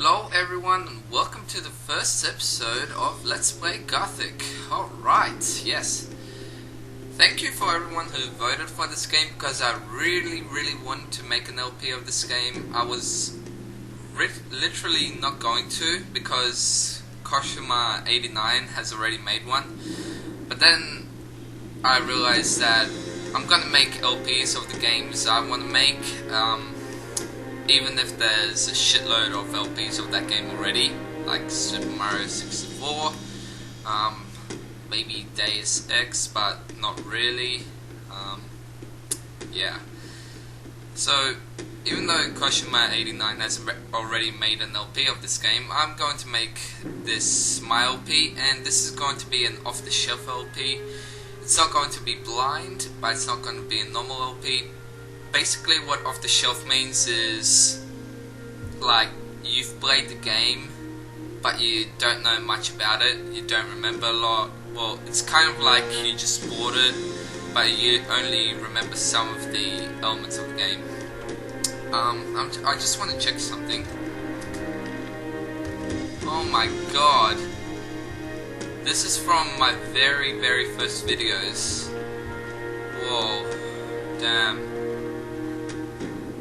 Hello everyone and welcome to the first episode of Let's Play Gothic. Alright, yes. Thank you for everyone who voted for this game because I really wanted to make an LP of this game. I was literally not going to because Koshima89 has already made one. But then I realized that I'm gonna make LPs of the games I want to make. Even if there's a shitload of LPs of that game already, like Super Mario 64, maybe Deus Ex, but not really. Yeah. So, even though Koshima89 has already made an LP of this game, I'm going to make this my LP, and this is going to be an off-the-shelf LP. It's not going to be blind, but it's not going to be a normal LP. Basically what off the shelf means is like you've played the game but you don't know much about it, you don't remember a lot. Well, it's kind of like you just bought it but you only remember some of the elements of the game. I just want to check something. Oh my god, this is from my very first videos. Whoa, damn.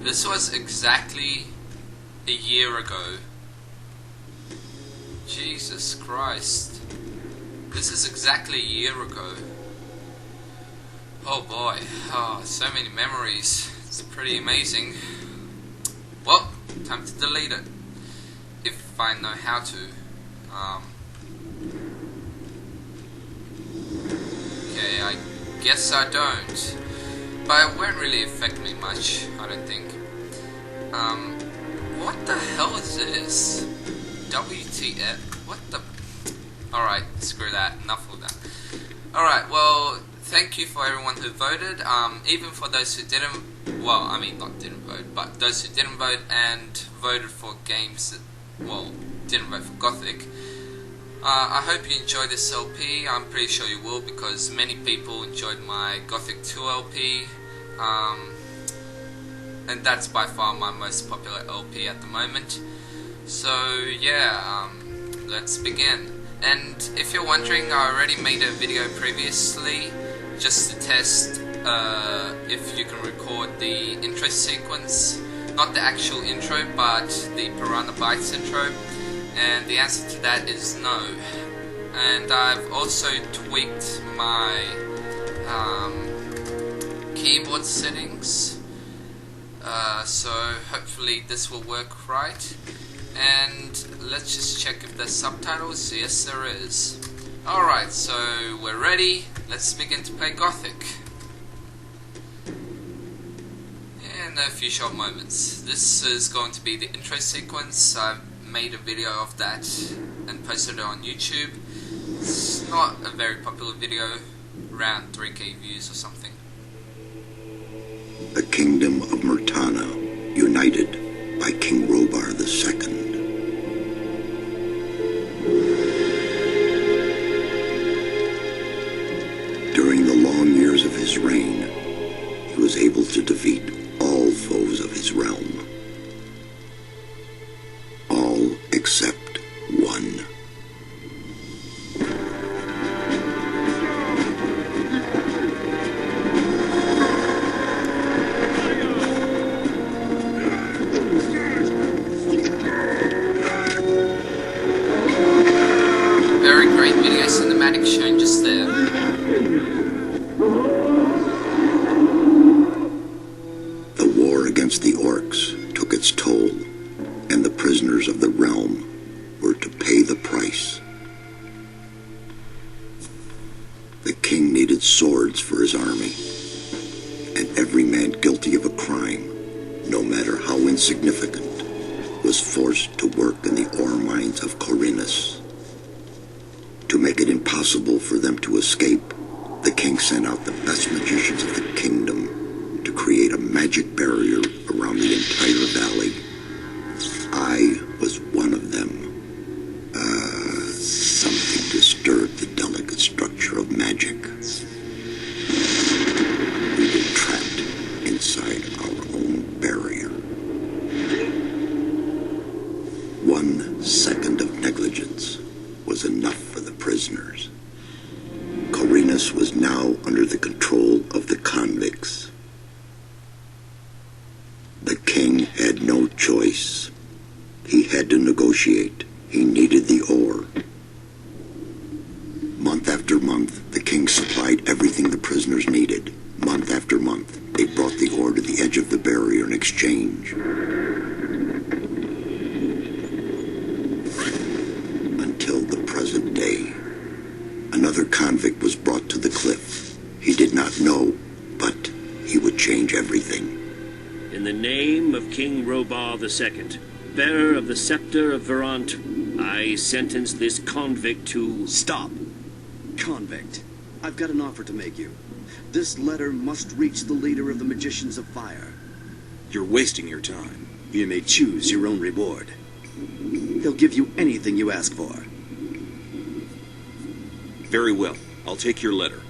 This was exactly a year ago. Jesus Christ. This is exactly a year ago. Oh boy. Oh, so many memories. It's pretty amazing. Well, time to delete it. If I know how to. Okay, I guess I don't. But it won't really affect me much, I don't think. What the hell is this? WTF? What the... Alright, screw that, enough of that. Alright, well, thank you for everyone who voted, even for those who didn't, well, I mean, not didn't vote, but those who didn't vote and voted for games that, well, didn't vote for Gothic. I hope you enjoyed this LP. I'm pretty sure you will because many people enjoyed my Gothic 2 LP, and that's by far my most popular LP at the moment. So yeah, let's begin. And if you're wondering, I already made a video previously just to test if you can record the intro sequence, not the actual intro but the Piranha Bytes intro. And the answer to that is no. And I've also tweaked my keyboard settings, so hopefully this will work right. And let's just check if there's subtitles. Yes, there is. Alright, so we're ready. Let's begin to play Gothic. In a few short moments. This is going to be the intro sequence. I've made a video of that and posted it on YouTube. It's not a very popular video, around 3k views or something. The kingdom of Murtana, united by King Robar II. During the long years of his reign, he was able to defeat all foes of his realm. Except one. Very great video cinematic shown just there. The war against the orcs took its toll, and the prisoners of the realm were to pay the price. The king needed swords for his army, and every man guilty of a crime, no matter how insignificant, was forced to work in the ore mines of Corinus. To make it impossible for them to escape, the king sent out the best magicians of the kingdom to create a magic barrier around the entire valley. I was one of them. Something disturbed the delicate structure of magic. We were trapped inside our own barrier. 1 second of negligence was enough for the prisoners. Corinus was now under the control of the convicts. The king had no choice. He had to negotiate. He needed the ore. Month after month, the king supplied everything the prisoners needed. Month after month, they brought the ore to the edge of the barrier in exchange. Until the present day. Another convict was brought to the cliff. He did not know, but he would change everything. In the name of King Robar II, bearer of the scepter of Verant, I sentence this convict to... Stop! Convict, I've got an offer to make you. This letter must reach the leader of the Magicians of Fire. You're wasting your time. You may choose your own reward. He'll give you anything you ask for. Very well. I'll take your letter.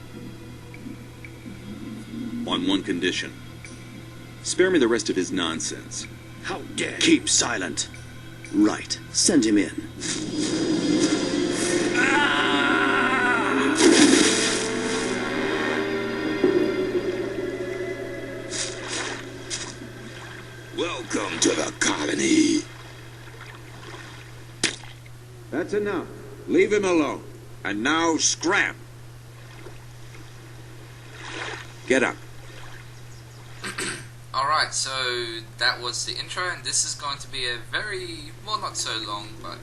On one condition. Spare me the rest of his nonsense. How dare you? Keep silent. Right. Send him in. Welcome to the colony. That's enough. Leave him alone. And now scram. Get up. Alright, so that was the intro, and this is going to be a very, well, not so long, but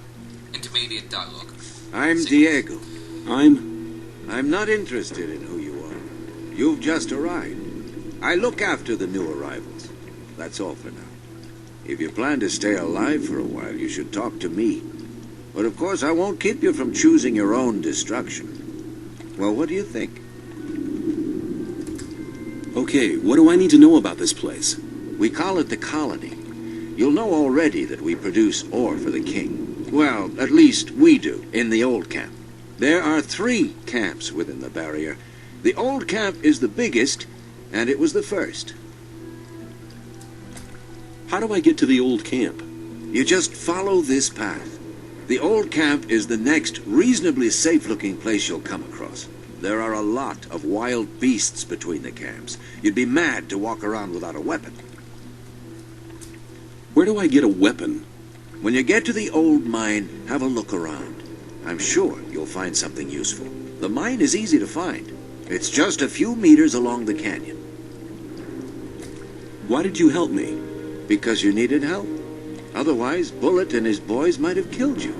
intermediate dialogue. I'm Diego. I'm not interested in who you are. You've just arrived. I look after the new arrivals. That's all for now. If you plan to stay alive for a while, you should talk to me. But of course, I won't keep you from choosing your own destruction. Well, what do you think? Okay, what do I need to know about this place? We call it the colony. You'll know already that we produce ore for the king. Well, at least we do, in the old camp. There are 3 camps within the barrier. The old camp is the biggest, and it was the first. How do I get to the old camp? You just follow this path. The old camp is the next reasonably safe-looking place you'll come across. There are a lot of wild beasts between the camps. You'd be mad to walk around without a weapon. Where do I get a weapon? When you get to the old mine, have a look around. I'm sure you'll find something useful. The mine is easy to find. It's just a few meters along the canyon. Why did you help me? Because you needed help. Otherwise, Bullet and his boys might have killed you.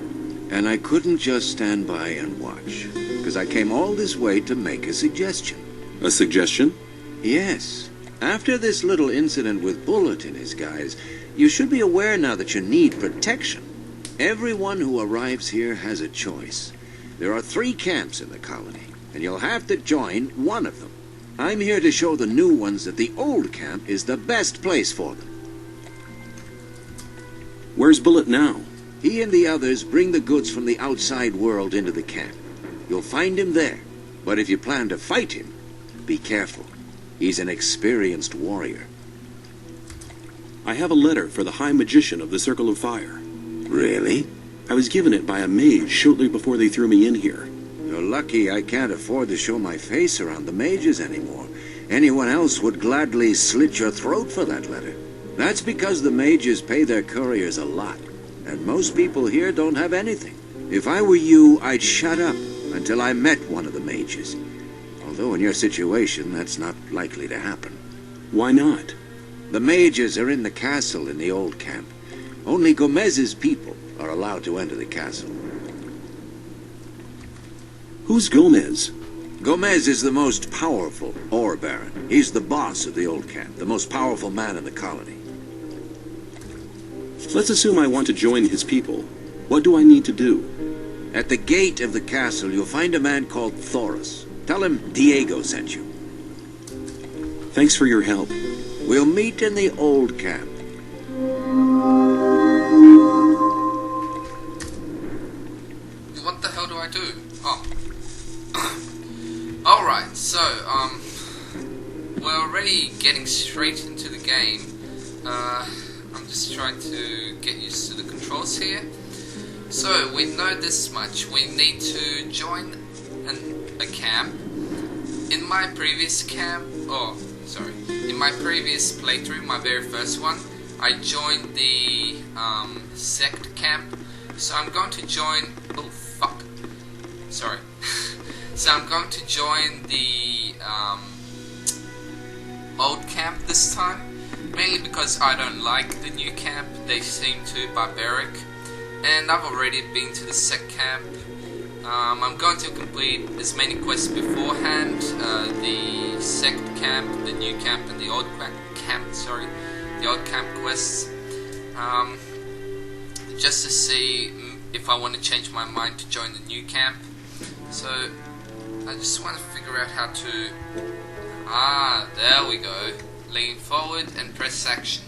And I couldn't just stand by and watch, because I came all this way to make a suggestion. A suggestion? Yes. After this little incident with Bullet and his guys, you should be aware now that you need protection. Everyone who arrives here has a choice. There are 3 camps in the colony, and you'll have to join one of them. I'm here to show the new ones that the old camp is the best place for them. Where's Bullet now? He and the others bring the goods from the outside world into the camp. You'll find him there. But if you plan to fight him, be careful. He's an experienced warrior. I have a letter for the High Magician of the Circle of Fire. Really? I was given it by a mage shortly before they threw me in here. You're lucky I can't afford to show my face around the mages anymore. Anyone else would gladly slit your throat for that letter. That's because the mages pay their couriers a lot, and most people here don't have anything. If I were you, I'd shut up until I met one of the mages. Although in your situation, that's not likely to happen. Why not? The mages are in the castle in the old camp. Only Gomez's people are allowed to enter the castle. Who's Gomez? Gomez is the most powerful ore baron. He's the boss of the old camp, the most powerful man in the colony. Let's assume I want to join his people. What do I need to do? At the gate of the castle, you'll find a man called Thoris. Tell him Diego sent you. Thanks for your help. We'll meet in the old camp. What the hell do I do? Oh. Alright, so, we're already getting straight into the game. I'm just trying to get used to the controls here. So we know this much. We need to join a camp. In my previous in my previous playthrough, my very first one, I joined the sect camp. So I'm going to join. Oh fuck! Sorry. So I'm going to join the old camp this time, mainly because I don't like the new camp. They seem too barbaric, and I've already been to the sect camp. I'm going to complete as many quests beforehand, the sect camp, the new camp, and the old camp, the old camp quests, just to see if I want to change my mind to join the new camp. So I just want to figure out how to, there we go, lean forward and press action.